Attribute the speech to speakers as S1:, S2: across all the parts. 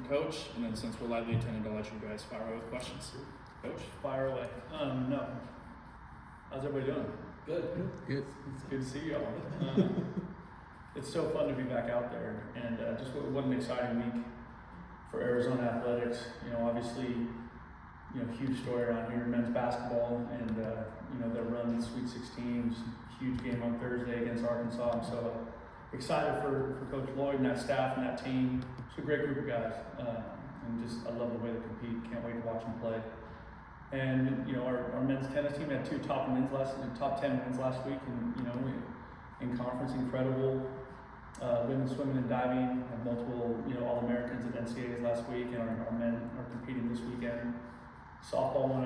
S1: Coach, and then since we're lively attended, I'll let you guys fire away with questions. Coach?
S2: Fire away. No. How's everybody doing?
S3: Good.
S2: It's good to see y'all. It's so fun to be back out there, and just what an exciting week for Arizona athletics. Obviously, huge story around here, men's basketball, and their run in the Sweet 16, huge game on Thursday against Arkansas. I'm so excited for Coach Lloyd and that staff and that team. It's a great group of guys, and I love the way they compete. Can't wait to watch them play. And our men's tennis team had two top 10 wins last week, and in conference, incredible. Women's swimming and diving had multiple All-Americans at NCAAs last week, and our men are competing this weekend. Softball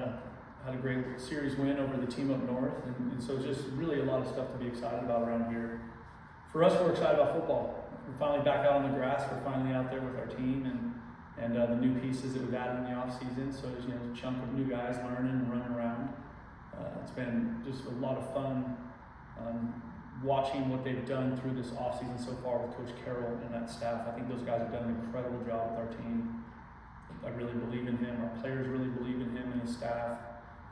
S2: had a great series win over the team up north, and so just really a lot of stuff to be excited about around here. For us, we're excited about football. We're finally back out on the grass. We're finally out there with our team and the new pieces that we've added in the off season. So there's a chunk of new guys learning and running around. It's been just a lot of fun watching what they've done through this off season so far with Coach Carroll and that staff. I think those guys have done an incredible job with our team. I really believe in him. Our players really believe in him and his staff.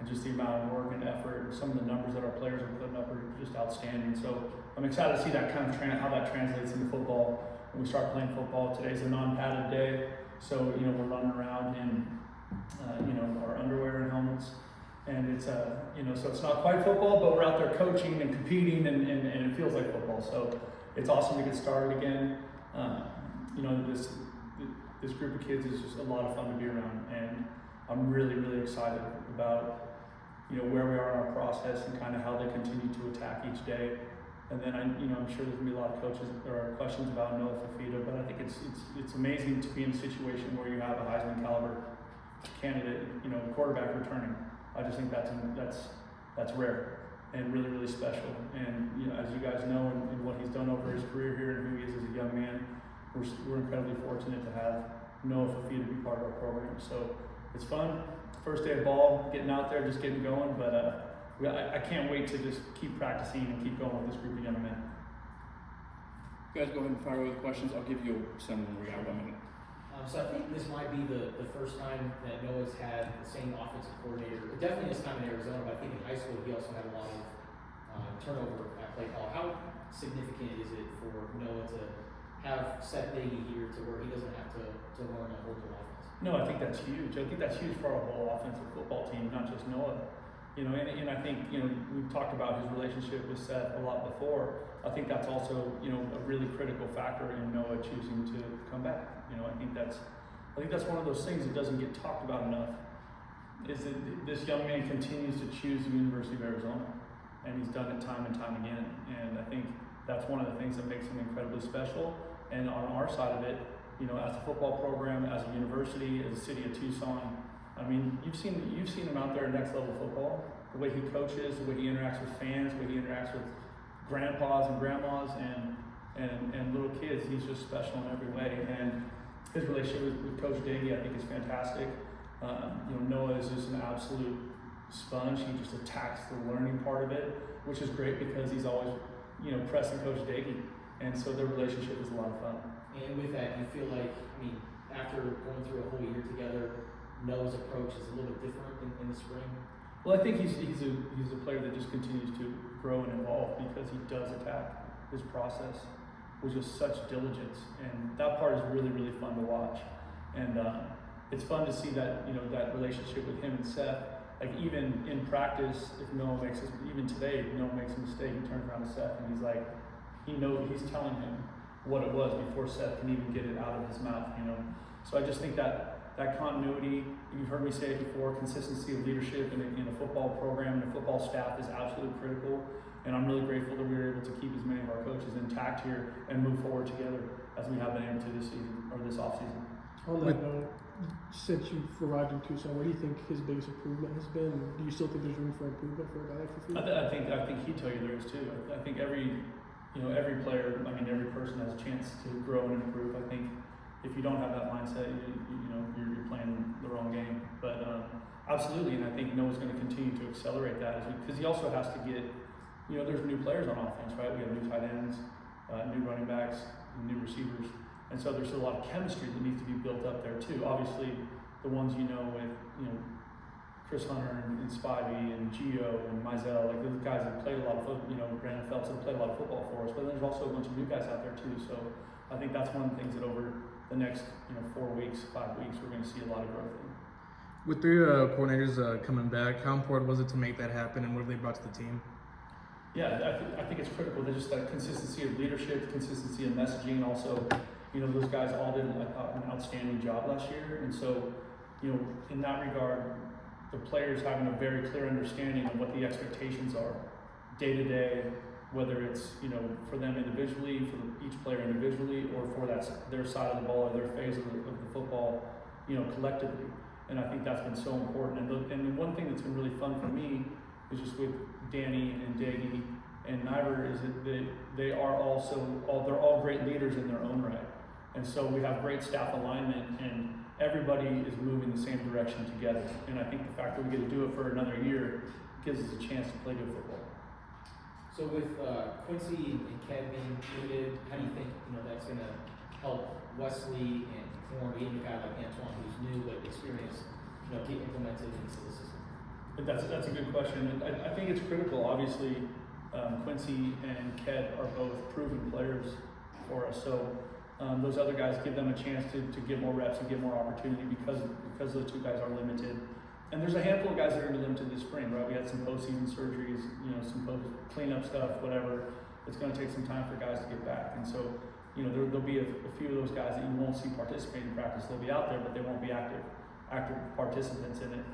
S2: And just the amount of work and effort, and some of the numbers that our players are putting up are just outstanding. So I'm excited to see that kind of how that translates into football. When we start playing football, today's a non-padded day, so we're running around in our underwear and helmets, and it's so it's not quite football, but we're out there coaching and competing, and it feels like football. So it's awesome to get started again. This group of kids is just a lot of fun to be around, and I'm really, really excited about where we are in our process and kind of how they continue to attack each day. And then I'm sure there's gonna be a lot of questions about Noah Fafita, but I think it's amazing to be in a situation where you have a Heisman caliber candidate, quarterback returning. I just think that's rare and really, really special. And as you guys know, and what he's done over his career here and who he is as a young man, we're incredibly fortunate to have Noah Fafita be part of our program. So it's fun. First day of ball, getting out there, just getting going, but I can't wait to just keep practicing and keep going with this group of young men.
S1: You guys go ahead and fire away with questions. I'll give you some when we got 1 minute.
S3: So I think this might be the first time that Noah's had the same offensive coordinator, definitely this time in Arizona, but I think in high school he also had a lot of turnover at play call. How significant is it for Noah to have Seth Nagy here to where he doesn't have to learn a whole new offense?
S2: No, I think that's huge. I think that's huge for our whole offensive football team, not just Noah. And I think, we've talked about his relationship with Seth a lot before. I think that's also, a really critical factor in Noah choosing to come back. I think that's one of those things that doesn't get talked about enough, is that this young man continues to choose the University of Arizona, and he's done it time and time again. And I think that's one of the things that makes him incredibly special. And on our side of it, as a football program, as a university, as a city of Tucson, I mean, you've seen him out there in next level football. The way he coaches, the way he interacts with fans, the way he interacts with grandpas and grandmas and little kids. He's just special in every way. And his relationship with Coach Nagy, I think, is fantastic. Noah is just an absolute sponge. He just attacks the learning part of it, which is great because he's always, pressing Coach Nagy. And so their relationship is a lot of fun.
S3: And with that, you feel like, after going through a whole year together, Noah's approach is a little bit different in the spring?
S2: Well, I think he's a player that just continues to grow and evolve because he does attack his process with just such diligence, and that part is really, really fun to watch. And it's fun to see that that relationship with him and Seth. Like even in practice, if Noah even today, if Noah makes a mistake, he turns around to Seth and he's like, he's telling him what it was before Seth can even get it out of his mouth. So I just think that continuity, you've heard me say it before, consistency of leadership in a football program and a football staff is absolutely critical. And I'm really grateful that we were able to keep as many of our coaches intact here and move forward together as we have been able to this season or this off season.
S4: On that note, since you've arrived in Tucson, what do you think his biggest improvement has been? Do you still think there's room for improvement for a guy like Fafita?
S2: I think he'd tell you there is too. I think every player, every person has a chance to grow and improve. I think if you don't have that mindset, you're playing the wrong game. But absolutely, and I think Noah's going to continue to accelerate that because he also has to get, there's new players on offense, right? We have new tight ends, new running backs, new receivers, and so there's a lot of chemistry that needs to be built up there too. Obviously, the ones with Chris Hunter and Spivey and Gio and Mizell, like those guys that played a lot of football, Brandon Phelps that played a lot of football for us, but there's also a bunch of new guys out there too. So I think that's one of the things that over the next 4 weeks, 5 weeks, we're going to see a lot of growth in.
S5: With 3 coordinators coming back, how important was it to make that happen, and what have they brought to the team?
S2: Yeah, I think it's critical. There's just that consistency of leadership, consistency of messaging. Also, those guys all did an outstanding job last year, and so in that regard, the players having a very clear understanding of what the expectations are day to day, whether it's for them individually, for each player individually, or for their side of the ball or their phase of the football, collectively. And I think that's been so important. And one thing that's been really fun for me is just with Danny and Daggy and Niver is that they are they're all great leaders in their own right. And so we have great staff alignment, and everybody is moving the same direction together. And I think the fact that we get to do it for another year gives us a chance to play good football.
S3: So with Quincy and Kev being limited, how do you think that's going to help Wesley and Corn, even a guy like Antoine who's new but experienced, get implemented into the system?
S2: That's a good question. I think it's critical. Obviously, Quincy and Kev are both proven players for us. So those other guys give them a chance to get more reps and get more opportunity because those 2 guys are limited. And there's a handful of guys that are going to be limited this spring, right? We had some postseason surgeries, some post cleanup stuff, whatever. It's going to take some time for guys to get back. And so, there'll be a few of those guys that you won't see participate in practice. They'll be out there, but they won't be active participants in it.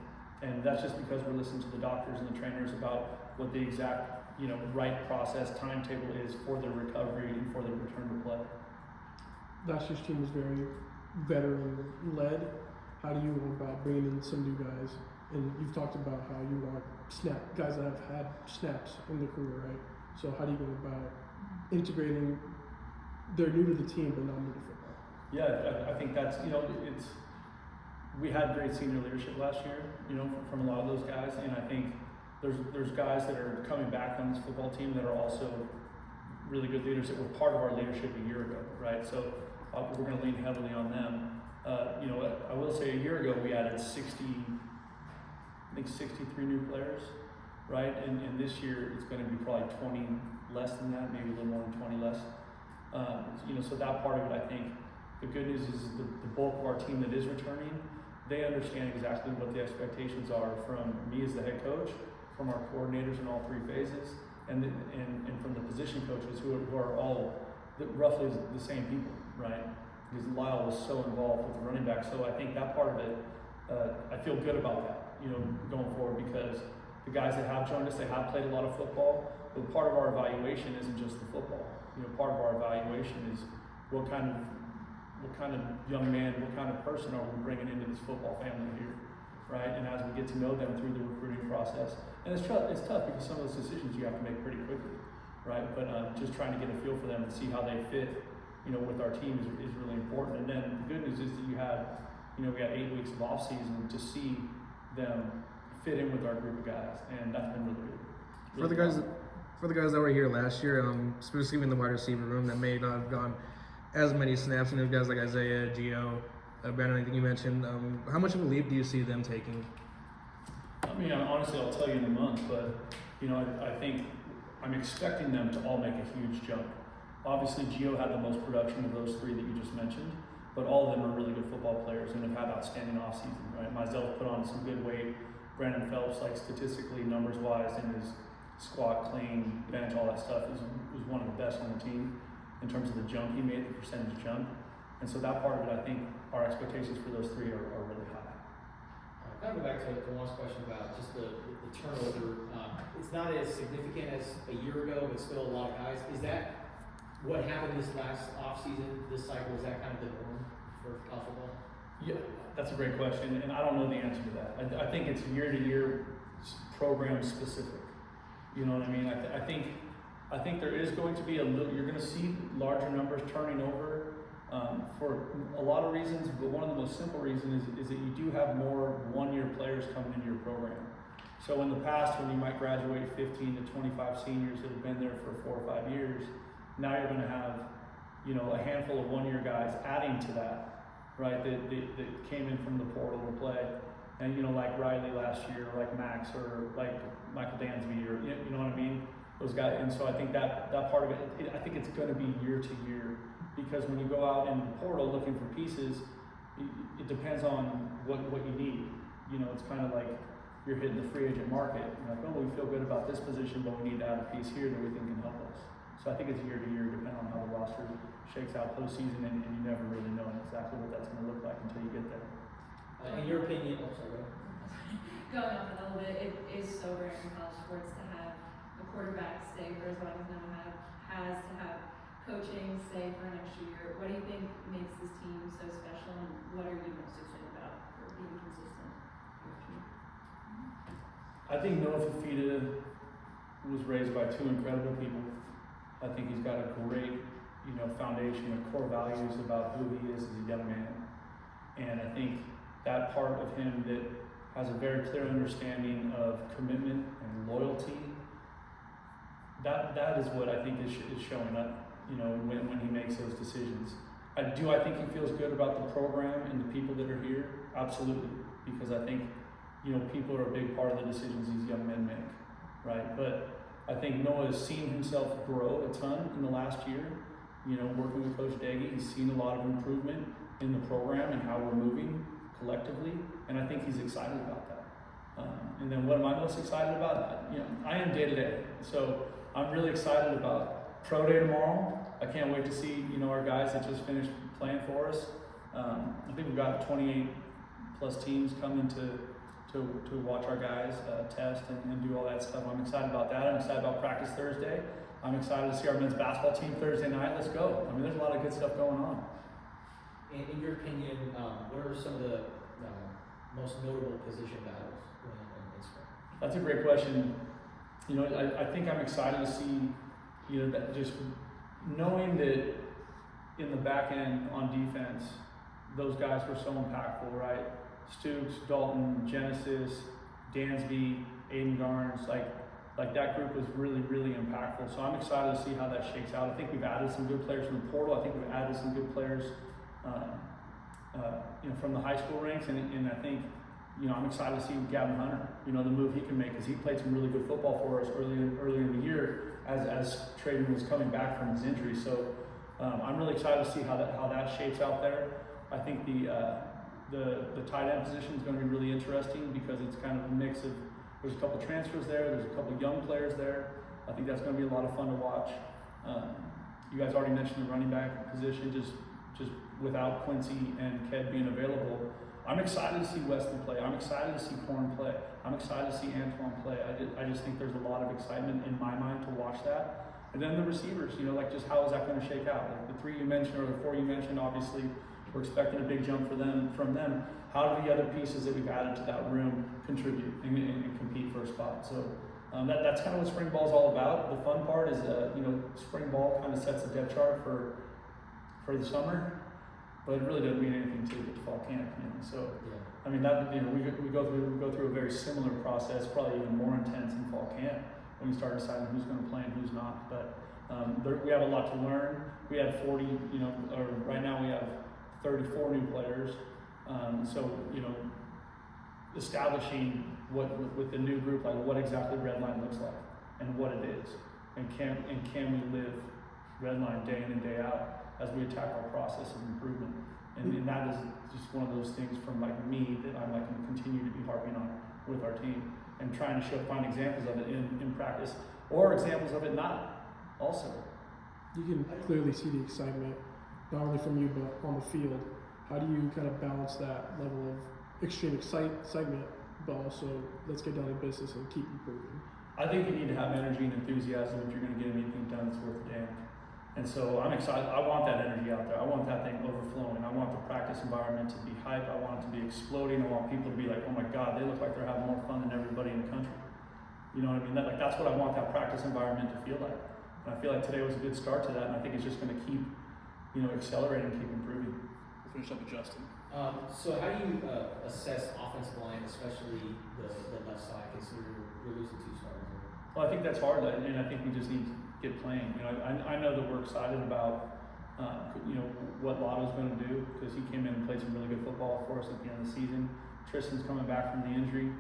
S2: And that's just because we're listening to the doctors and the trainers about what the exact, right process timetable is for their recovery and for their return to play.
S4: Last year's team was very veteran-led. How do you go about bringing in some new guys? And you've talked about how you want guys that have had snaps in their career, right? So how do you go about integrating? They're new to the team, but not new to football.
S2: Yeah, I think that's we had great senior leadership last year, from a lot of those guys, and I think there's guys that are coming back on this football team that are also really good leaders that were part of our leadership a year ago, right? So we're going to lean heavily on them. I will say a year ago we added 63 new players, right? And this year it's going to be probably 20 less than that, maybe a little more than 20 less. So that part of it, I think, the good news is the bulk of our team that is returning, they understand exactly what the expectations are from me as the head coach, from our coordinators in all 3 phases, and from the position coaches who are all roughly the same people, right? Because Lyle was so involved with the running back, so I think that part of it, I feel good about that, going forward, because the guys that have joined us, they have played a lot of football, but part of our evaluation isn't just the football. Part of our evaluation is what kind of young man, what kind of person are we bringing into this football family here, right? And as we get to know them through the recruiting process, and it's tough because some of those decisions you have to make pretty quickly, right? But just trying to get a feel for them and see how they fit, with our team is really important. And then the good news is that we got 8 weeks of off season to see them fit in with our group of guys, and that's been really good.
S5: For the guys that were here last year, specifically in the wide receiver room that may not have gone as many snaps, and guys like Isaiah, Gio, Brennan, I think you mentioned, how much of a leap do you see them taking?
S2: I mean, honestly, I'll tell you in a month, but I think I'm expecting them to all make a huge jump. Obviously, Gio had the most production of those 3 that you just mentioned, but all of them are really good football players and have had outstanding offseason, right? Mizell put on some good weight. Brandon Phelps, statistically, numbers-wise, in his squat, clean, bench, all that stuff, was one of the best on the team in terms of the jump he made, the percentage jump. And so that part of it, I think our expectations for those 3 are really high.
S3: Kind of go back to Juan's question about just the turnover. It's not as significant as a year ago, but still a lot of guys. Is that what happened this last offseason, this cycle? Is that kind of the norm for college football?
S2: Yeah, that's a great question, and I don't know the answer to that. I think it's year-to-year program specific. You know what I mean? I think there is going to be you're going to see larger numbers turning over for a lot of reasons, but one of the most simple reasons is that you do have more one-year players coming into your program. So in the past, when you might graduate 15 to 25 seniors that have been there for 4 or 5 years, now you're going to have, a handful of one-year guys adding to that. right? That came in from the portal to play, and like Riley last year, or like Max, or like Michael Dansby, or you know what I mean? Those guys, and so I think that part of it, I think it's going to be year to year, because when you go out in the portal looking for pieces, it depends on what you need. It's kind of like you're hitting the free agent market. You're like, oh, we feel good about this position, but we need to add a piece here that we think can help us. So I think it's year to year, depending on how the roster shakes out postseason, and you never really know exactly what that's going to look like until you get there.
S3: In your opinion, oh, sorry,
S6: Going off a little bit, it is so rare in college sports to have a quarterback stay for as long as Noah has to have coaching stay for an extra year. What do you think makes this team so special, and what are you most excited about for being consistent?
S2: I think Noah Fafita was raised by two incredible people. I think he's got a great, foundation of core values about who he is as a young man. And I think that part of him that has a very clear understanding of commitment and loyalty, that is what I think is showing up, when he makes those decisions. I think he feels good about the program and the people that are here? Absolutely. Because I think, people are a big part of the decisions these young men make, right? But I think Noah has seen himself grow a ton in the last year. Working with Coach Daggy, he's seen a lot of improvement in the program and how we're moving collectively, and I think he's excited about that. And then what am I most excited about? I am day to day, so I'm really excited about Pro Day tomorrow. I can't wait to see our guys that just finished playing for us. I think we've got 28 plus teams coming to watch our guys test and do all that stuff. I'm excited about that. I'm excited about practice Thursday. I'm excited to see our men's basketball team Thursday night. Let's go. There's a lot of good stuff going on.
S3: in your opinion, what are some of the most notable position battles going on in spring?
S2: That's a great question. I think I'm excited to see, that just knowing that in the back end on defense, those guys were so impactful, right? Stooks, Dalton, Genesis, Dansby, Aiden Garnes, like that group was really, really impactful. So I'm excited to see how that shakes out. I think we've added some good players from the portal. I think we've added some good players, from the high school ranks, and I think, I'm excited to see Gavin Hunter, the move he can make, because he played some really good football for us earlier in the year as Traden was coming back from his injury. So I'm really excited to see how that shapes out there. I think the tight end position is going to be really interesting, because it's kind of a mix of, there's a couple transfers there, there's a couple young players there. I think that's going to be a lot of fun to watch. You guys already mentioned the running back position, just without Quincy and Ked being available. I'm excited to see Wesley play. I'm excited to see Corn play. I'm excited to see Antoine play. I just think there's a lot of excitement in my mind to watch that. And then the receivers, just how is that going to shake out? Like the 3 you mentioned, or the 4 you mentioned, obviously, we're expecting a big jump from them. How do the other pieces that we've added to that room contribute and compete for a spot? So that's kind of what spring ball is all about. The fun part is, spring ball kind of sets the depth chart for the summer, but it really doesn't mean anything until you get to fall camp. So
S3: Yeah.
S2: we go through a very similar process, probably even more intense in fall camp when you start deciding who's going to play and who's not. But we have a lot to learn. We have 40, or right now we have 34 new players. So establishing what with the new group, like what exactly Redline looks like and what it is, and can we live Redline day in and day out as we attack our process of improvement. And that is just one of those things from me that I'm going to continue to be harping on with our team, and trying to find examples of it in practice, or examples of it not also.
S4: You can clearly see the excitement, not only from you, but on the field. How do you kind of balance that level of extreme excitement, but also let's get down to business and keep improving?
S2: I think you need to have energy and enthusiasm if you're going to get anything done that's worth a damn. And so I'm excited. I want that energy out there. I want that thing overflowing. I want the practice environment to be hype. I want it to be exploding. I want people to be like, oh my God, they look like they're having more fun than everybody in the country. You know what I mean? That's what I want that practice environment to feel like. And I feel like today was a good start to that, and I think it's just going to keep, accelerating, keep improving.
S1: We'll finish up with Justin.
S3: So how do you assess offensive line, especially the left side, considering you're losing 2 starters?
S2: Well, I think that's hard, and I think we just need to get playing. I know that we're excited about you know, what Lotto's going to do, because he came in and played some really good football for us at the end of the season. Tristan's coming back from the injury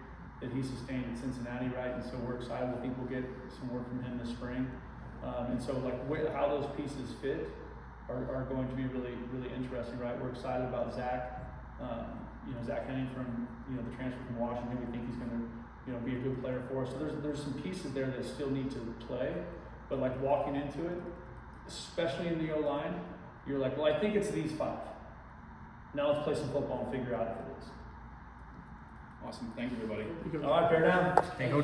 S2: that he sustained at Cincinnati, right? And so we're excited. I think we'll get some work from him this spring. And so like how those pieces fit are going to be really, really interesting, right? We're excited about Zach. You know, Zach Henning from, you know, the transfer from Washington. We think he's going to, you know, be a good player for us. So there's some pieces there that still need to play, but like walking into it, especially in the O-line, you're like, well, I think it's these 5. Now let's play some football and figure out if it is.
S1: Awesome. Thank you, everybody.
S4: Because
S2: All right, bear down.
S5: Hey, Coach.